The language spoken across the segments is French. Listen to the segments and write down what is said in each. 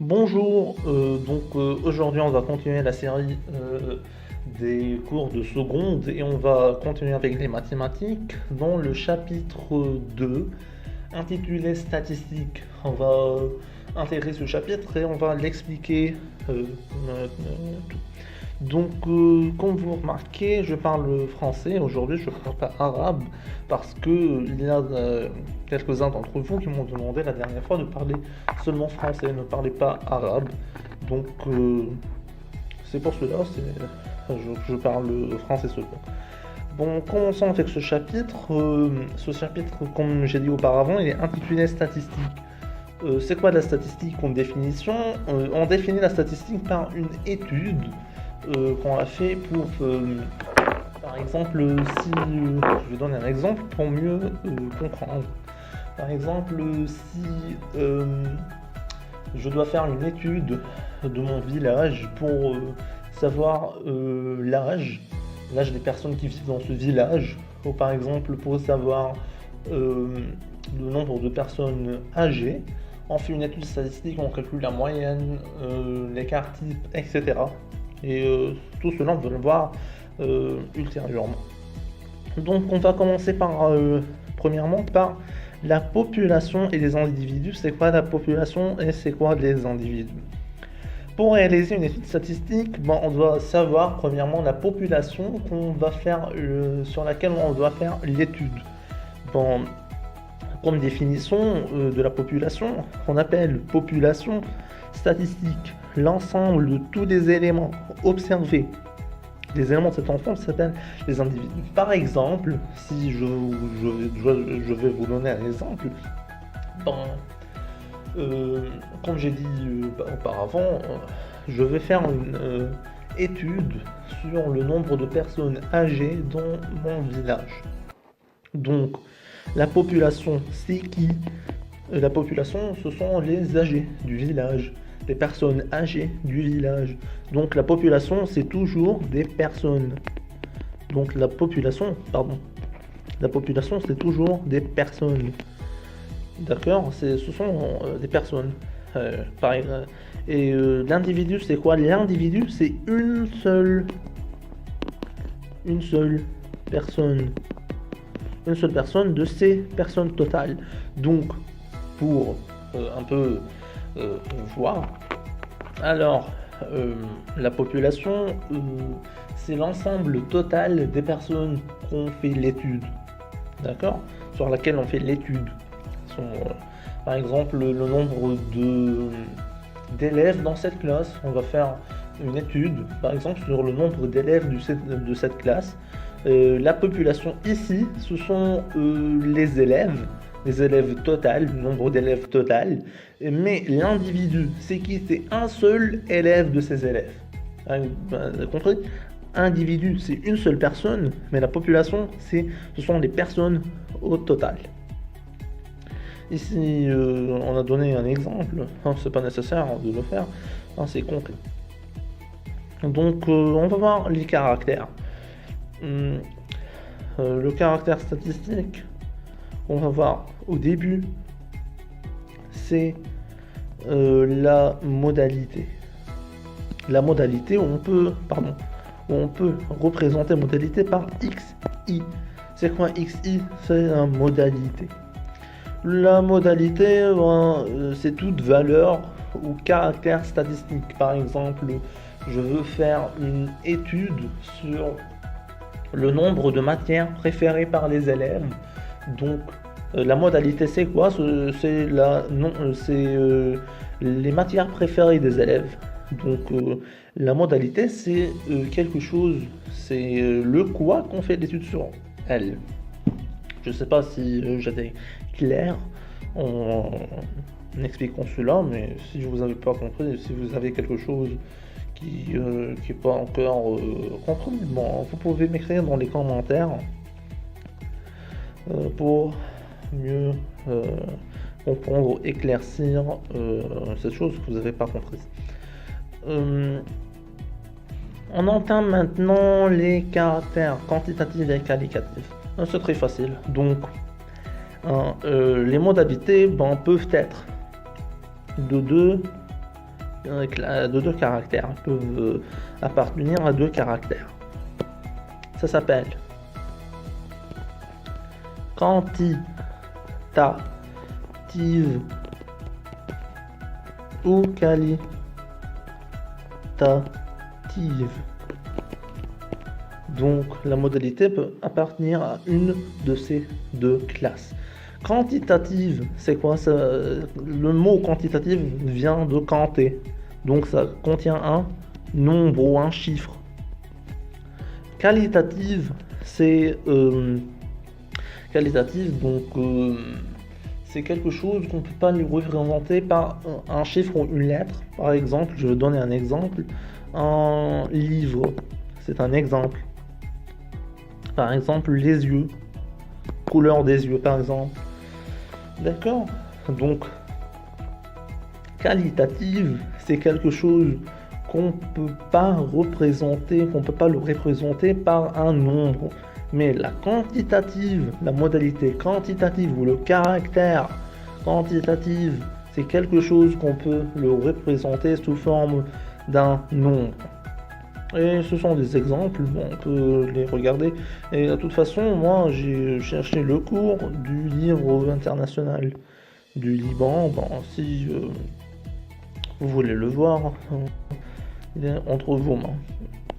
Bonjour, aujourd'hui on va continuer la série des cours de seconde et on va continuer avec les mathématiques dans le chapitre 2 intitulé statistiques. On va intégrer ce chapitre et on va l'expliquer tout. Comme vous remarquez, je parle français. Aujourd'hui, je ne parle pas arabe parce que il y a quelques-uns d'entre vous qui m'ont demandé la dernière fois de parler seulement français, ne parler pas arabe. Donc, c'est pour cela, je parle français seulement. Bon, commençons avec ce chapitre. Ce chapitre, comme j'ai dit auparavant, il est intitulé Statistiques. C'est quoi la statistique comme définition? On définit la statistique par une étude qu'on a fait pour, par exemple, si je vais donner un exemple pour mieux comprendre. Par exemple, si je dois faire une étude de mon village pour savoir l'âge des personnes qui vivent dans ce village, ou par exemple pour savoir le nombre de personnes âgées, on fait une étude statistique, on calcule la moyenne, l'écart type, etc. Et tout cela, on va le voir ultérieurement. Donc, on va commencer par, premièrement, par la population et les individus. C'est quoi la population et c'est quoi les individus? Pour réaliser une étude statistique, on doit savoir, premièrement, la population qu'on va faire, sur laquelle on doit faire l'étude. Bon, comme définition de la population, qu'on appelle population statistique, l'ensemble de tous les éléments observés, les éléments de cet ensemble s'appellent les individus. Par exemple, si je vais vous donner un exemple, comme j'ai dit auparavant, je vais faire une étude sur le nombre de personnes âgées dans mon village. Donc, la population, c'est qui? La population, ce sont les âgés du village, les personnes âgées du village. Donc, la population, c'est toujours des personnes. Donc, la population, c'est toujours des personnes. D'accord? Ce sont des personnes. L'individu, c'est quoi? L'individu, c'est une seule personne. Une seule personne de ces personnes totales. Donc, pour un peu voir, alors la population, c'est l'ensemble total des personnes qu'on fait l'étude, d'accord, sur laquelle on fait l'étude. Par exemple, le nombre d'élèves dans cette classe, on va faire une étude, par exemple, sur le nombre d'élèves de cette classe. La population ici, ce sont les élèves total, le nombre d'élèves total. Mais l'individu, c'est qui? C'est un seul élève de ces élèves. Vous avez compris? Individu, c'est une seule personne, mais la population, ce sont les personnes au total. Ici, on a donné un exemple, c'est pas nécessaire de le faire, c'est concret. Donc, on va voir les caractères. Le caractère statistique, on va voir au début, c'est la modalité. La modalité, on peut représenter modalité par xi. C'est quoi xi? C'est la modalité. La modalité, c'est toute valeur ou caractère statistique. Par exemple, je veux faire une étude sur le nombre de matières préférées par les élèves. Donc, la modalité, c'est quoi? C'est les matières préférées des élèves. Donc, la modalité, c'est quelque chose, c'est le quoi qu'on fait l'étude sur elle. Je ne sais pas si j'étais clair en expliquant cela, mais si je vous avais pas compris, si vous avez quelque chose qui n'est pas encore compris, vous pouvez m'écrire dans les commentaires pour mieux comprendre, éclaircir cette chose que vous n'avez pas comprise. On entame maintenant les caractères quantitatifs et qualitatifs. C'est très facile. Donc, les modalités peuvent être de 2 de deux caractères, peuvent appartenir à deux caractères. Ça s'appelle quantitative ou qualitative. Donc la modalité peut appartenir à une de ces deux classes. Quantitative, c'est quoi ça? Le mot quantitative vient de quanté, donc ça contient un nombre ou un chiffre. Qualitative, c'est c'est quelque chose qu'on ne peut pas lui représenter par un chiffre ou une lettre. Par exemple, je vais donner un exemple. Un livre, c'est un exemple. Par exemple, les yeux, couleur des yeux, par exemple. D'accord? Donc, qualitative, c'est quelque chose qu'on peut pas représenter, qu'on peut pas le représenter par un nombre. Mais la quantitative, la modalité quantitative ou le caractère quantitatif, c'est quelque chose qu'on peut le représenter sous forme d'un nombre. Et ce sont des exemples, on peut les regarder. Et de toute façon, moi j'ai cherché le cours du livre international du Liban. Bon, si vous voulez le voir, il est entre vos mains.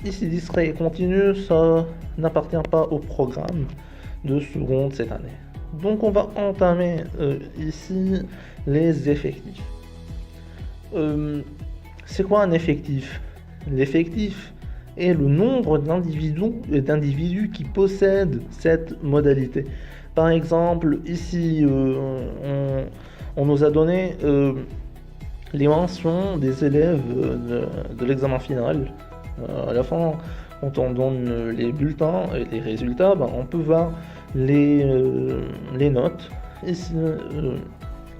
Ici, distrait et continu, ça n'appartient pas au programme de seconde cette année. Donc on va entamer ici les effectifs. C'est quoi un effectif? L'effectif est le nombre d'individus qui possèdent cette modalité. Par exemple, ici, on nous a donné les mentions des élèves de l'examen final. À la fin, quand on donne les bulletins et les résultats, on peut voir les notes. Ici,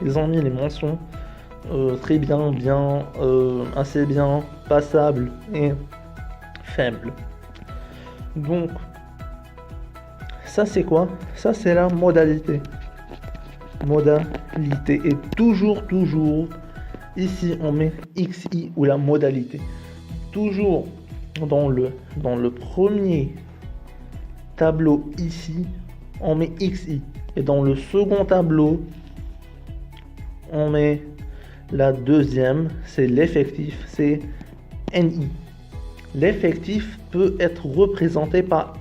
ils ont mis les mentions très bien, bien, assez bien, passable et faible. Donc, ça c'est quoi? Ça c'est la modalité. Modalité. Et toujours, ici on met XI ou la modalité. Toujours dans le premier tableau ici, on met XI. Et dans le second tableau, on met la deuxième, c'est l'effectif, c'est NI. L'effectif peut être représenté par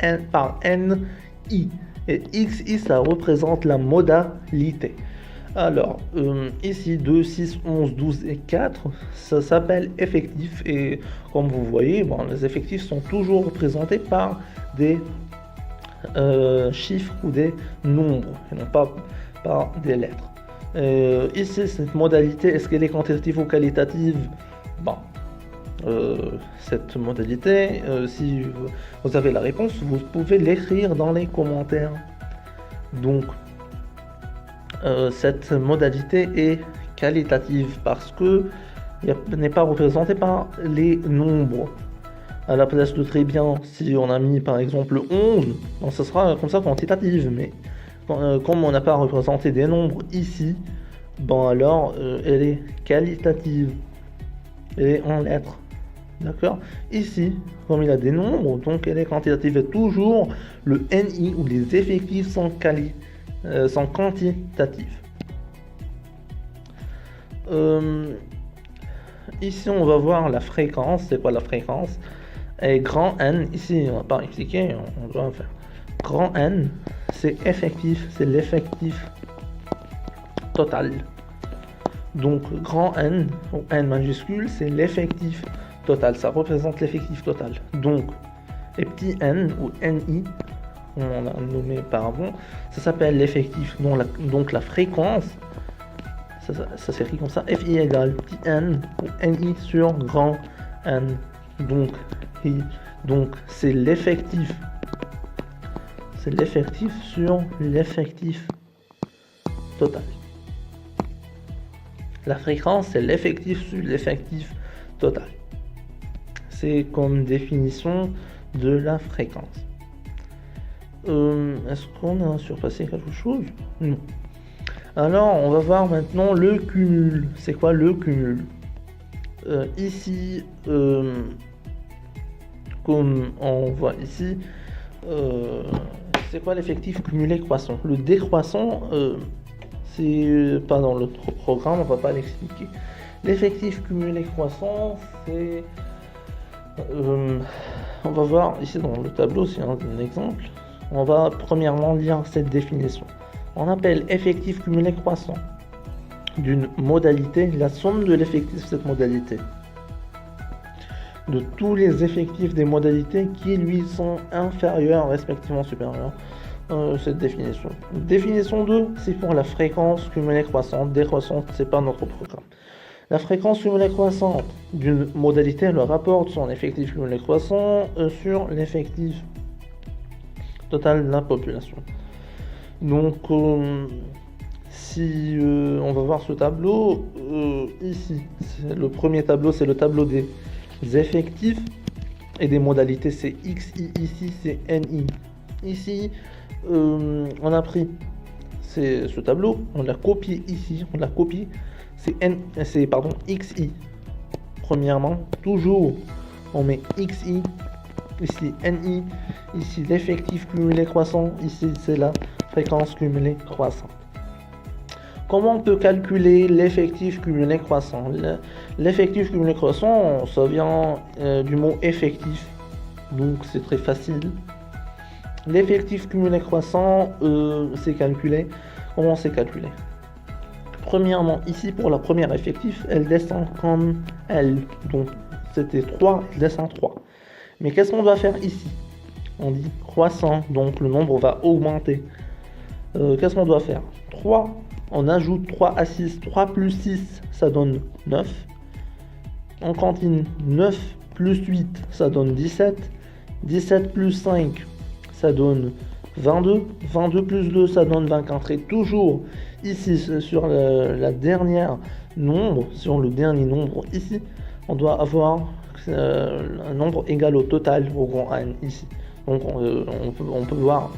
NI. Et XI, ça représente la modalité. Alors, ici, 2, 6, 11, 12 et 4, ça s'appelle effectif. Et comme vous voyez, les effectifs sont toujours représentés par des chiffres ou des nombres, et non pas par des lettres. Ici, cette modalité, est-ce qu'elle est quantitative ou qualitative? Cette modalité, si vous avez la réponse, vous pouvez l'écrire dans les commentaires. Donc, cette modalité est qualitative parce que n'est pas représentée par les nombres. À la place de très bien, si on a mis par exemple 11, ça sera comme ça quantitative, mais comme on n'a pas représenté des nombres ici, alors elle est qualitative, elle est en lettres. D'accord? Ici, comme il y a des nombres, donc elle est quantitative. Et toujours le NI ou les effectifs sont quantitatifs. Ici, on va voir la fréquence. C'est quoi la fréquence? Et grand N, ici, on va pas expliquer, on doit faire. Grand N, c'est effectif, c'est l'effectif total. Donc, grand N, ou N majuscule, c'est l'effectif total. Ça représente l'effectif total. Donc, et petit n, ou NI, on l'a nommé par avant, ça s'appelle l'effectif. Donc, la fréquence, ça s'écrit comme ça, FI égale petit n, ou NI sur grand N. Donc, c'est l'effectif. C'est l'effectif sur l'effectif total. La fréquence, c'est l'effectif sur l'effectif total. C'est comme définition de la fréquence. Est-ce qu'on a surpassé quelque chose? Non. Alors, on va voir maintenant le cumul. C'est quoi le cumul? Ici, comme on voit ici, c'est quoi l'effectif cumulé croissant? Le décroissant, c'est pas dans l'autre programme, on va pas l'expliquer. L'effectif cumulé croissant, c'est... on va voir ici dans le tableau, c'est un exemple. On va premièrement lire cette définition. On appelle effectif cumulé croissant d'une modalité la somme de l'effectif de cette modalité, de tous les effectifs des modalités qui lui sont inférieurs, respectivement supérieurs. Cette définition. Définition 2, c'est pour la fréquence cumulée croissante. Décroissante, c'est pas notre programme. La fréquence cumulée croissante d'une modalité le rapporte son effectif cumulé croissant sur l'effectif total de la population. Donc, si on va voir ce tableau, ici, le premier tableau, c'est le tableau des effectifs et des modalités, c'est XI, ici c'est NI. Ici, on a pris ce tableau, on l'a copié ici, on l'a copié, c'est XI. Premièrement, toujours, on met XI, ici NI, ici l'effectif cumulé croissant, ici c'est la fréquence cumulée croissante. Comment on peut calculer l'effectif cumulé croissant? L'effectif cumulé croissant, ça vient du mot effectif, donc c'est très facile. L'effectif cumulé croissant, c'est calculé. Comment c'est calculé? Premièrement, ici pour la première effectif, elle descend comme L. Donc c'était 3, elle descend 3. Mais qu'est-ce qu'on doit faire ici? On dit croissant, donc le nombre va augmenter. Qu'est-ce qu'on doit faire? 3, on ajoute 3 à 6. 3 plus 6, ça donne 9. On continue. 9 plus 8, ça donne 17. 17 plus 5, ça donne 22. 22 plus 2, ça donne 24. Et toujours ici, sur la dernière nombre, sur le dernier nombre ici, on doit avoir un nombre égal au total, au grand N ici. Donc on peut voir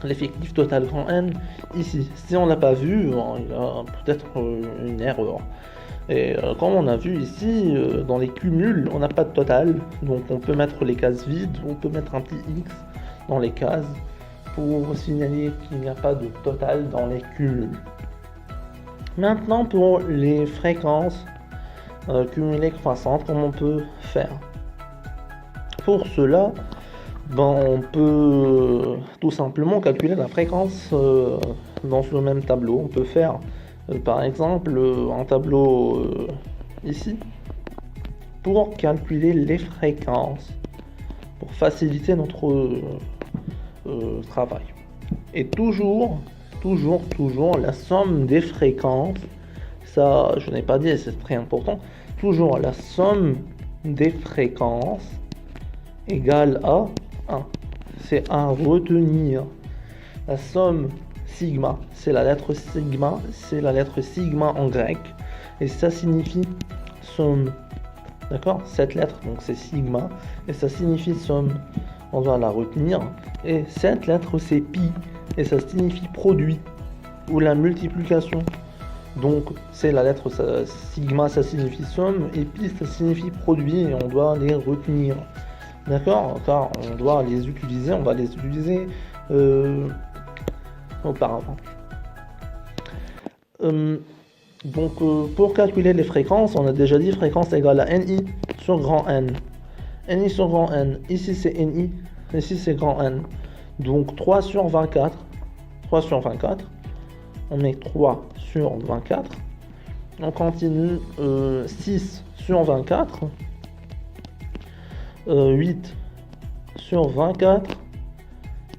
l'effectif total grand N ici. Si on l'a pas vu, il y a peut-être une erreur. Et comme on a vu ici, dans les cumuls, on n'a pas de total. Donc on peut mettre les cases vides, on peut mettre un petit X dans les cases pour signaler qu'il n'y a pas de total dans les cumuls. Maintenant pour les fréquences cumulées croissantes, comment on peut faire? Pour cela, on peut tout simplement calculer la fréquence dans ce même tableau. On peut faire par exemple un tableau ici pour calculer les fréquences, pour faciliter notre travail. Et toujours la somme des fréquences, ça je n'ai pas dit et c'est très important, toujours la somme des fréquences égale à 1. C'est à retenir. La somme sigma, c'est la lettre sigma en grec, et ça signifie somme. D'accord? Cette lettre, donc c'est sigma, et ça signifie somme. On doit la retenir. Et cette lettre, c'est pi, et ça signifie produit, ou la multiplication. Donc c'est la lettre sigma, ça signifie somme, et pi, ça signifie produit, et on doit les retenir. D'accord? Car on doit les utiliser, on va les utiliser auparavant. Donc pour calculer les fréquences, on a déjà dit fréquence égale à NI sur grand N. NI sur grand N, ici c'est NI, ici c'est grand N. Donc 3 sur 24, 3 sur 24, on met 3 sur 24, on continue 6 sur 24, 8 sur 24,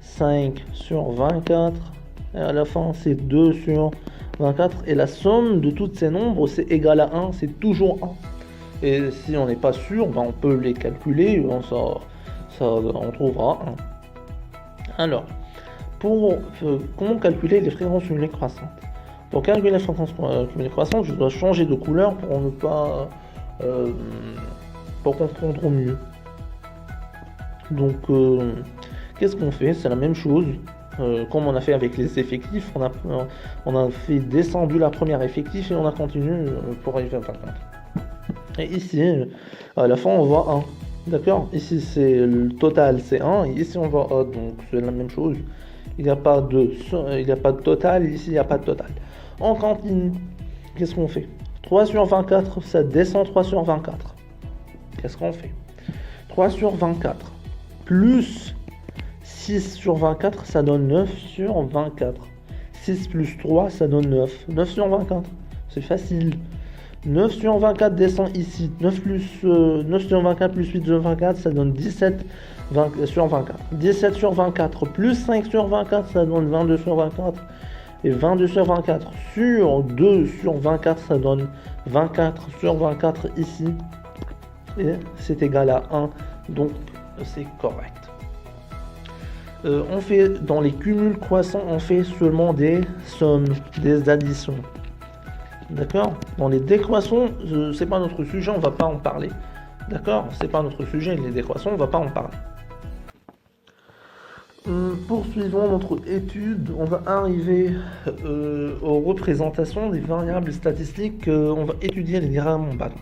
5 sur 24, et à la fin c'est 2 sur 24, et la somme de tous ces nombres c'est égal à 1, c'est toujours 1. Et si on n'est pas sûr, on peut les calculer, on trouvera 1. Alors, comment calculer les fréquences cumulées croissantes? Pour calculer les fréquences cumulées croissantes, je dois changer de couleur pour ne pas pour comprendre au mieux. Donc qu'est-ce qu'on fait? C'est la même chose comme on a fait avec les effectifs. On a fait descendu la première effectif et on a continué pour arriver à 50. Et ici, à la fin, on voit 1. D'accord? Ici, c'est le total, c'est 1. Et ici, on voit 1. Donc, c'est la même chose. Il n'y a pas de total. Ici, il n'y a pas de total. On continue. Qu'est-ce qu'on fait? 3 sur 24, ça descend 3 sur 24. Qu'est-ce qu'on fait? 3 sur 24 plus 6 sur 24, ça donne 9 sur 24. 6 plus 3, ça donne 9. 9 sur 24. C'est facile. 9 sur 24 descend ici. 9 sur 24 plus 8 sur 24, ça donne 17 sur 24. 17 sur 24 plus 5 sur 24, ça donne 22 sur 24. Et 22 sur 24 sur 2 sur 24, ça donne 24 sur 24 ici. Et c'est égal à 1. Donc, c'est correct. On fait dans les cumuls croissants, on fait seulement des sommes, des additions. D'accord? Dans les décroissants, c'est pas notre sujet, on va pas en parler. D'accord? C'est pas notre sujet, les décroissants, on va pas en parler. Poursuivons notre étude, on va arriver aux représentations des variables statistiques. On va étudier les diagrammes en bâton.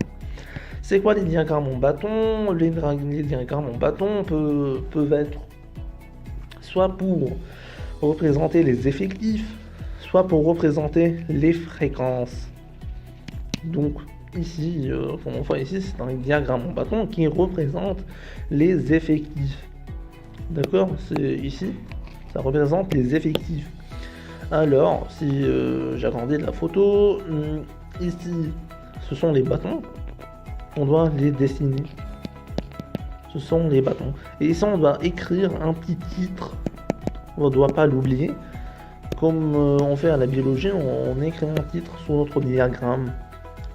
C'est quoi les diagrammes en bâton? Les diagrammes en bâton peuvent être soit pour représenter les effectifs, soit pour représenter les fréquences. Donc ici, comme on voit ici, c'est un diagramme en bâton qui représente les effectifs. D'accord? Ici, ça représente les effectifs. Alors, si j'agrandis la photo, ici, ce sont les bâtons. On doit les dessiner. Ce sont les bâtons. Et ici, on doit écrire un petit titre. On ne doit pas l'oublier. Comme on fait à la biologie, on écrit un titre sur notre diagramme.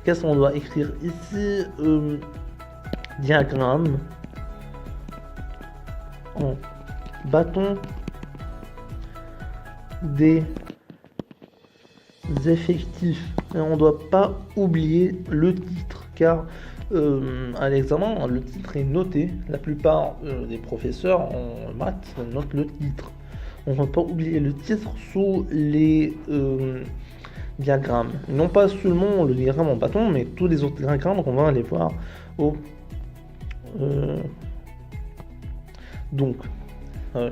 Qu'est-ce qu'on doit écrire ici? Diagramme en bâton des effectifs. Et on ne doit pas oublier le titre, car à l'examen, le titre est noté. La plupart des professeurs en maths notent le titre. On ne va pas oublier le titre sous les diagrammes. Non pas seulement le diagramme en bâton, mais tous les autres diagrammes qu'on va aller voir donc,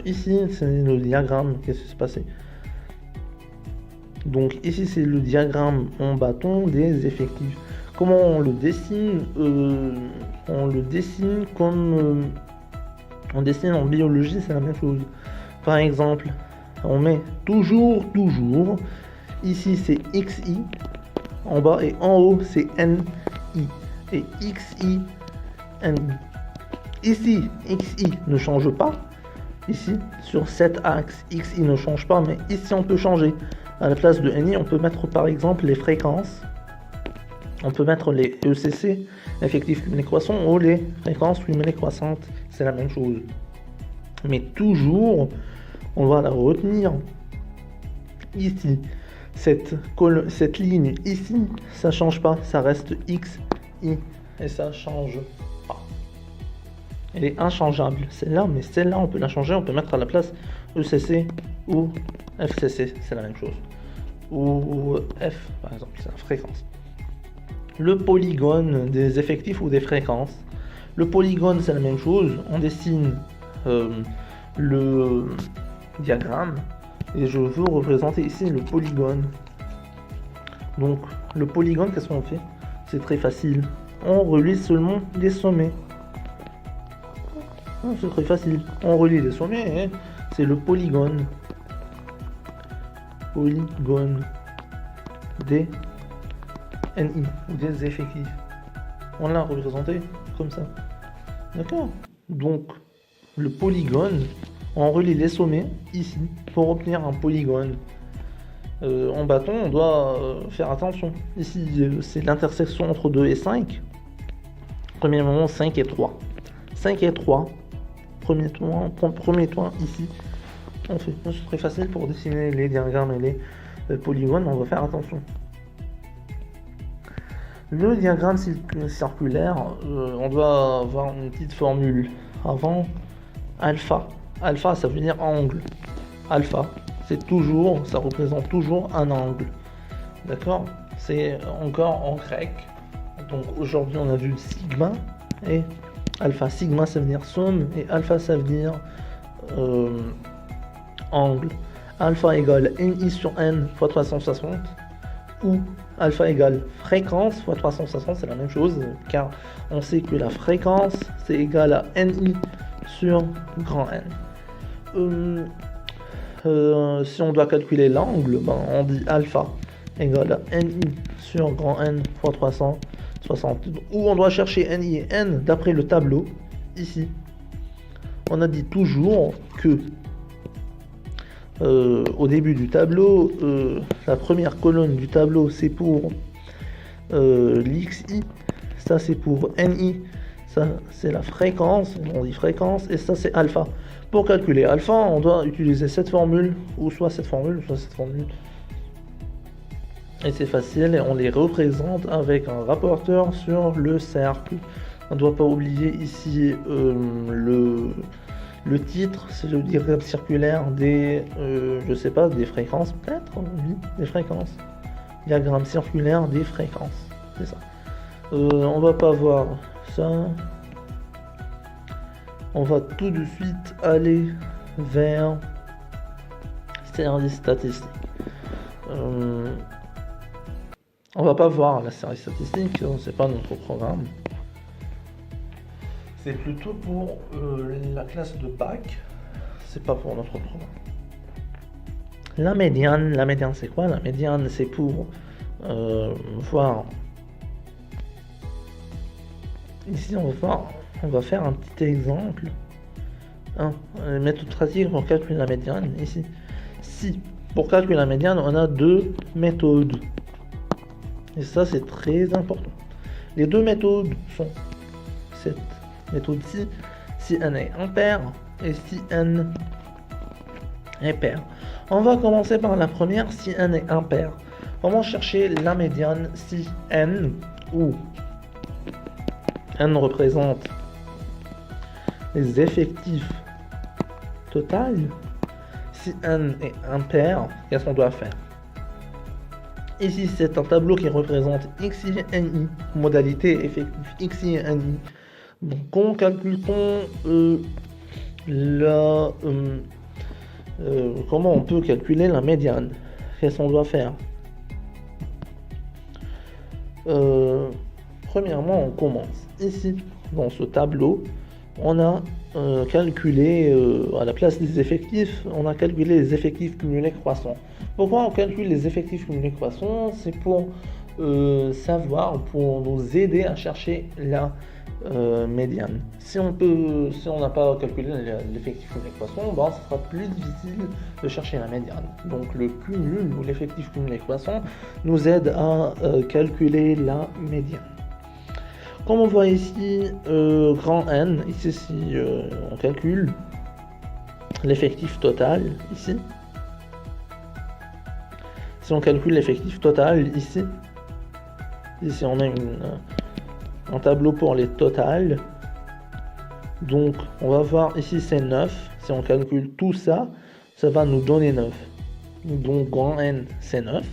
ici, c'est le diagramme. Qu'est-ce qui s'est passé? Donc, ici, c'est le diagramme en bâton des effectifs. Comment on le dessine? On le dessine comme on dessine en biologie, c'est la même chose. Par exemple, on met toujours. Ici, c'est XI en bas et en haut, c'est NI. Et XI, NI. Ici, XI ne change pas. Ici, sur cet axe, XI ne change pas, mais ici, on peut changer. À la place de NI, on peut mettre par exemple les fréquences. On peut mettre les ECC, effectifs cumulés croissants, ou les fréquences cumulées croissantes. C'est la même chose. Mais toujours, on va la retenir ici. Cette ligne ici, ça change pas. Ça reste XI et ça change pas. Elle est inchangeable, celle-là, mais celle-là, on peut la changer. On peut mettre à la place ECC ou FCC. C'est la même chose. Ou F, par exemple, c'est la fréquence. Le polygone des effectifs ou des fréquences. Le polygone, c'est la même chose. On dessine le diagramme et je veux représenter ici le polygone. Donc, le polygone, qu'est-ce qu'on fait? C'est très facile. On relie seulement les sommets. C'est très facile. On relie les sommets et c'est le polygone. Polygone des NI, des effectifs. On l'a représenté comme ça. D'accord? Donc, le polygone, on relie les sommets ici pour obtenir un polygone. En bâton, on doit faire attention. Ici, c'est l'intersection entre 2 et 5. Premièrement, 5 et 3. 5 et 3. Premier point ici. On fait. C'est très facile pour dessiner les diagrammes et les polygones. On va faire attention. Le diagramme circulaire, on doit avoir une petite formule. Avant, alpha. Alpha, ça veut dire angle. Alpha, ça représente toujours un angle. D'accord? C'est encore en grec. Donc aujourd'hui on a vu sigma et alpha. Sigma ça veut dire somme et alpha ça veut dire angle. Alpha égale ni sur n fois 360 ou alpha égale fréquence fois 360, c'est la même chose car on sait que la fréquence c'est égal à ni sur grand N. Si on doit calculer l'angle, ben, on dit alpha égale à ni sur grand N fois 360, où on doit chercher ni et n d'après le tableau. Ici on a dit toujours que au début du tableau, la première colonne du tableau c'est pour l'xi, ça c'est pour ni, ça c'est la fréquence, on dit fréquence, et ça c'est alpha. Pour calculer alpha, on doit utiliser cette formule, ou soit cette formule, soit cette formule. Et c'est facile, et on les représente avec un rapporteur sur le cercle. On ne doit pas oublier ici le titre, c'est le diagramme circulaire des, je sais pas, des fréquences, peut-être, oui, des fréquences. Diagramme circulaire des fréquences, c'est ça. On va pas voir ça. On va tout de suite aller vers série statistique. On va pas voir la série statistique, c'est pas notre programme. C'est plutôt pour la classe de Pâques, c'est pas pour notre programme. La médiane c'est quoi? La médiane c'est pour voir. Ici on va faire un petit exemple. Méthode pratique pour calculer la médiane. Ici, si pour calculer la médiane on a deux méthodes. Et ça c'est très important. Les deux méthodes sont cette méthode-ci, si n est impair et si n est pair. On va commencer par la première, si n est impair. Comment chercher la médiane si n, où n représente les effectifs total, si n est impair, qu'est-ce qu'on doit faire? Ici, c'est un tableau qui représente xi et ni, modalité effectif xi et ni. Donc, comment calcule-t-on comment on peut calculer la médiane? Qu'est-ce qu'on doit faire? Premièrement, on commence ici dans ce tableau. On a calculé à la place des effectifs, on a calculé les effectifs cumulés croissants. Pourquoi on calcule les effectifs cumulés croissants? C'est pour savoir, pour nous aider à chercher la médiane. Si on n'a pas calculé l'effectif cumulé croissant, ben, ce sera plus difficile de chercher la médiane. Donc le cumul ou l'effectif cumulé croissant nous aide à calculer la médiane. Comme on voit ici, grand N, ici si on calcule l'effectif total, ici, si on calcule l'effectif total, ici on a un tableau pour les totales, donc on va voir ici c'est 9, si on calcule tout ça, ça va nous donner 9, donc grand N c'est 9.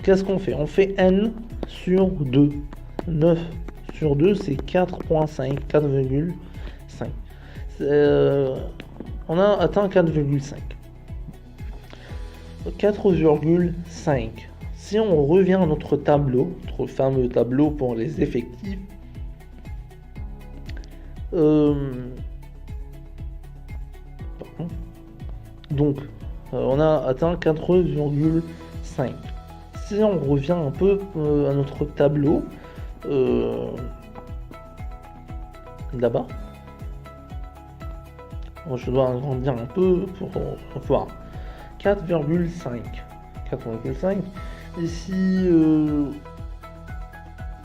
Qu'est-ce qu'on fait? On fait N sur 2, 9 sur 2 c'est 4.5, 4,5. On a atteint 4,5. 4,5. Si on revient à notre tableau, notre fameux tableau pour les effectifs, donc on a atteint 4,5. Si on revient un peu à notre tableau, là-bas, je dois agrandir un peu pour voir 4,5. Ici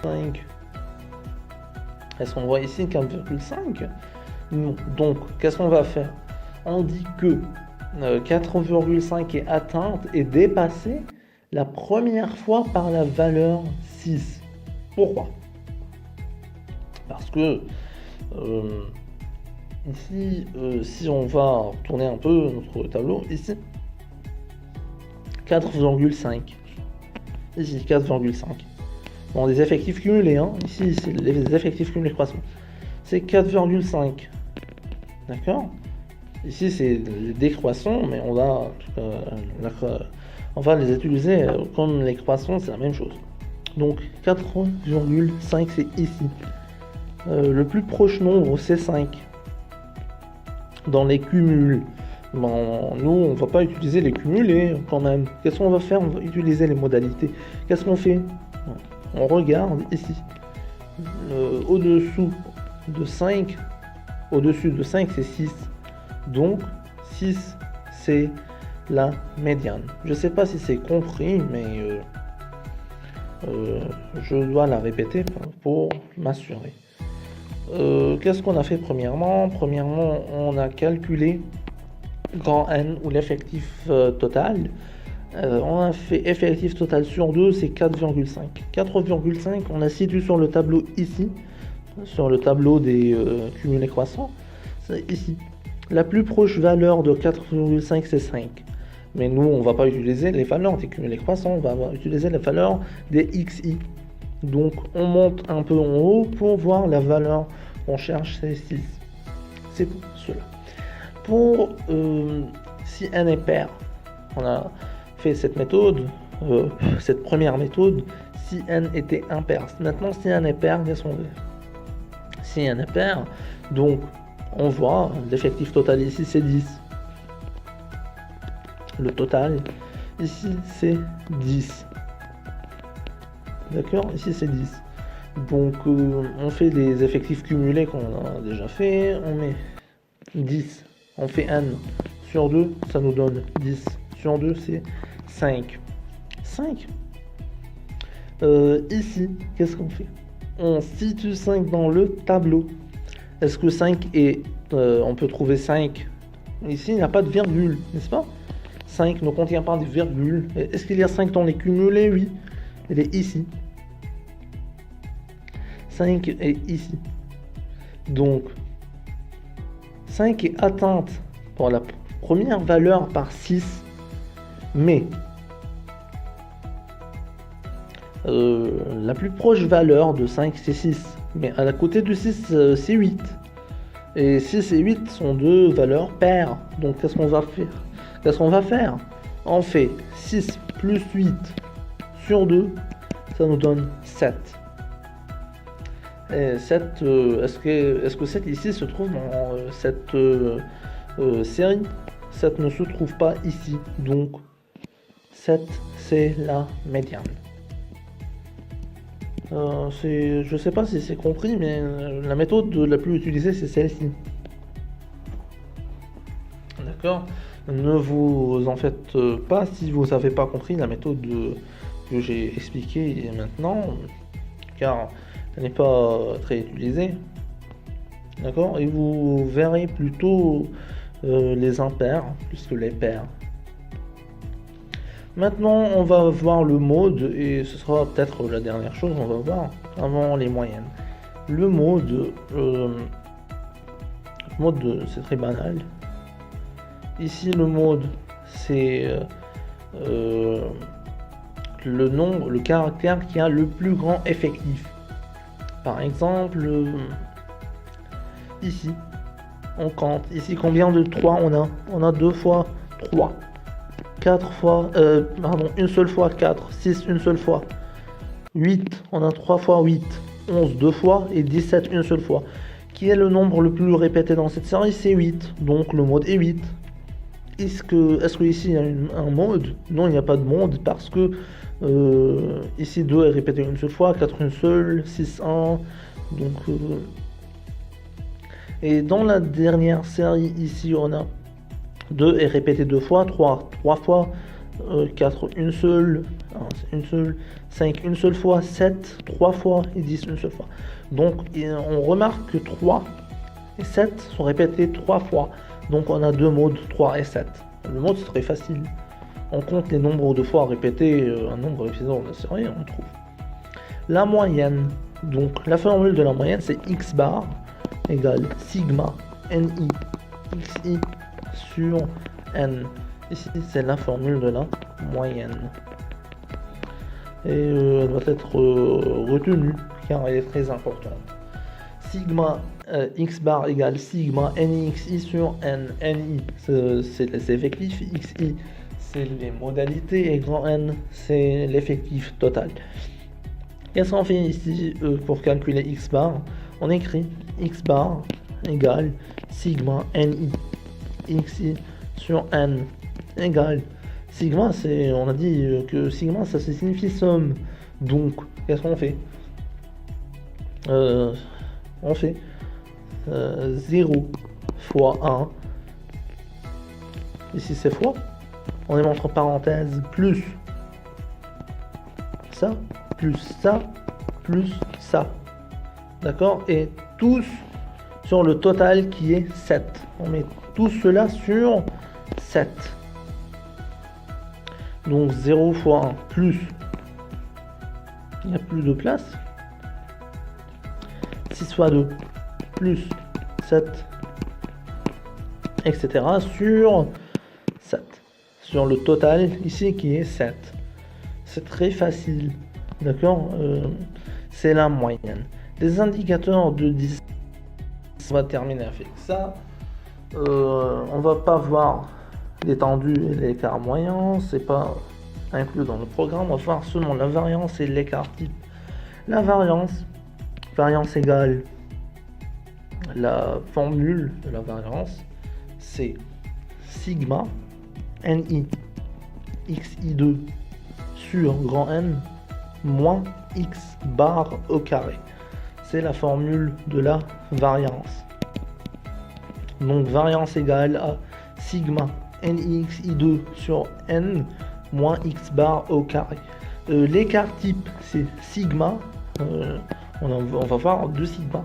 5. Est-ce qu'on voit ici 4,5? Non. Donc qu'est-ce qu'on va faire? On dit que 4,5 est atteinte et dépassée la première fois par la valeur 6. Pourquoi? Parce que ici, si on va tourner un peu notre tableau, ici 4,5. Ici 4,5. Bon, des effectifs cumulés, hein. Ici, c'est les effectifs cumulés croissants. C'est 4,5. D'accord? Ici, c'est décroissant, mais on va les utiliser comme les croissants, c'est la même chose. Donc 4,5, c'est ici. Le plus proche nombre, c'est 5. Dans les cumuls, bon, nous, on va pas utiliser les cumulés quand même. Qu'est-ce qu'on va faire? On va utiliser les modalités. Qu'est-ce qu'on fait? On regarde ici. Au-dessous de 5, c'est 6. Donc 6, c'est la médiane. Je sais pas si c'est compris, mais je dois la répéter pour m'assurer. Qu'est-ce qu'on a fait premièrement? Premièrement, on a calculé grand N ou l'effectif total. On a fait effectif total sur 2, c'est 4,5. 4,5, on a situé sur le tableau ici, sur le tableau des cumulés croissants, c'est ici. La plus proche valeur de 4,5, c'est 5. Mais nous, on ne va pas utiliser les valeurs des cumulés croissants, on va utiliser les valeurs des XI. Donc, on monte un peu en haut pour voir la valeur qu'on cherche, c'est 6. C'est pour cela. Pour si n est pair, on a fait cette méthode, cette première méthode, si n était impair. Maintenant, si n est pair, qu'est-ce qu'on fait? Si n est pair, donc on voit l'effectif total ici, c'est 10. Le total ici, c'est 10. D'accord? Ici, c'est 10. Donc, on fait les effectifs cumulés qu'on a déjà fait. On met 10. On fait n sur 2, ça nous donne 10. Sur 2, c'est 5. 5. Ici, qu'est-ce qu'on fait? On situe 5 dans le tableau. Est-ce que 5 est... on peut trouver 5. Ici, il n'y a pas de virgule, n'est-ce pas? 5 ne contient pas de virgule. Est-ce qu'il y a 5 dans les cumulés? Oui. Il est ici. 5 est ici. Donc, 5 est atteinte pour la première valeur par 6. Mais, la plus proche valeur de 5, c'est 6. Mais à la côté de 6, c'est 8. Et 6 et 8 sont deux valeurs paires. Donc, qu'est-ce qu'on va faire? On fait 6 plus 8 sur 2, ça nous donne 7. Et 7, est-ce que 7 ici se trouve dans cette série? 7 ne se trouve pas ici. Donc, 7, c'est la médiane. Je ne sais pas si c'est compris, mais la méthode la plus utilisée, c'est celle-ci. D'accord? Ne vous en faites pas si vous n'avez pas compris la méthode que j'ai expliquée maintenant, car elle n'est pas très utilisée. D'accord? Et vous verrez plutôt les impairs plus que les pairs. Maintenant, on va voir le mode, et ce sera peut-être la dernière chose qu'on va voir avant les moyennes. Le mode, c'est très banal. Ici, le mode, c'est le caractère qui a le plus grand effectif. Par exemple, ici, on compte. Ici, combien de 3 on a? On a 2 fois 3. 4 fois, une seule fois 4, 6 une seule fois, 8, on a 3 fois 8, 11 deux fois et 17 une seule fois. Qui est le nombre le plus répété dans cette série? C'est 8, donc le mode est 8. Est-ce que ici il y a un mode? Non, il n'y a pas de mode parce que ici 2 est répété une seule fois, 4 une seule, 6 1, donc... Et dans la dernière série, ici on a 2 est répété 2 fois, 3 fois, 4 une seule, 5 une seule fois, 7 3 fois et 10 une seule fois. Donc on remarque que 3 et 7 sont répétés 3 fois. Donc on a deux modes 3 et 7. Le mode c'est très facile. On compte les nombres de fois répétés, un nombre d'épisodes de la série, on trouve. La moyenne, donc la formule de la moyenne c'est x bar égale sigma ni xi sur n. Ici, c'est la formule de la moyenne. et elle doit être retenue car elle est très importante. Sigma x bar égale sigma nixi sur n. Ni c'est les effectifs, xi c'est les modalités et grand N c'est l'effectif total. Qu'est-ce qu'on fait ici pour calculer x bar? On écrit x bar égale sigma ni xi sur n égale sigma, c'est, on a dit que sigma ça signifie somme. Donc qu'est-ce qu'on fait? On fait 0 fois 1, ici c'est fois, on est entre parenthèses plus ça, plus ça, plus ça, d'accord, et tous sur le total qui est 7, on met tout cela sur 7, donc 0 fois 1 plus, il n'y a plus de place, 6 fois 2 plus 7, etc. sur 7. Sur le total ici qui est 7. C'est très facile. D'accord, c'est la moyenne. Les indicateurs de distance, on va terminer avec ça. On va pas voir l'étendue et l'écart moyen. C'est pas inclus dans le programme. On va voir seulement la variance et l'écart type. La variance égale la formule de la variance, c'est sigma ni xi2 sur grand N moins x bar au carré. C'est la formule de la variance. Donc variance égale à sigma ni xi2 sur n moins x bar au carré. L'écart type c'est sigma. On va voir deux sigma.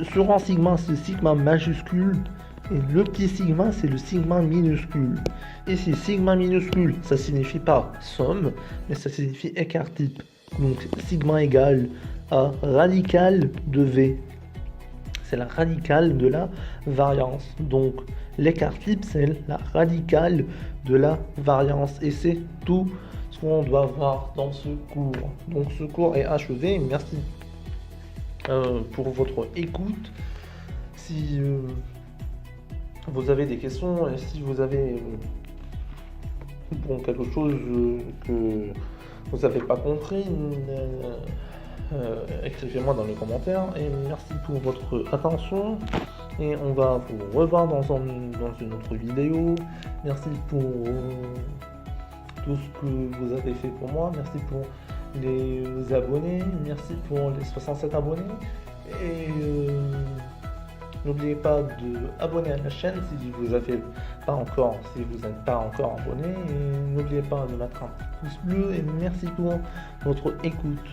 Sur un sigma, c'est sigma majuscule et le petit sigma, c'est le sigma minuscule. Ici, sigma minuscule, ça signifie pas somme, mais ça signifie écart type. Donc sigma égale à radical de V. C'est la radicale de la variance. Donc l'écart type, c'est la radicale de la variance. Et c'est tout ce qu'on doit voir dans ce cours. Donc ce cours est achevé. Merci pour votre écoute. Si vous avez des questions, et si vous avez quelque chose que vous n'avez pas compris, écrivez-moi dans les commentaires. Et merci pour votre attention. Et on va vous revoir dans une autre vidéo. Merci pour tout ce que vous avez fait pour moi. Merci pour les abonnés. Merci pour les 67 abonnés. Et n'oubliez pas de abonner à la chaîne si vous n'êtes pas encore abonné. Et n'oubliez pas de mettre un pouce bleu. Et merci pour votre écoute.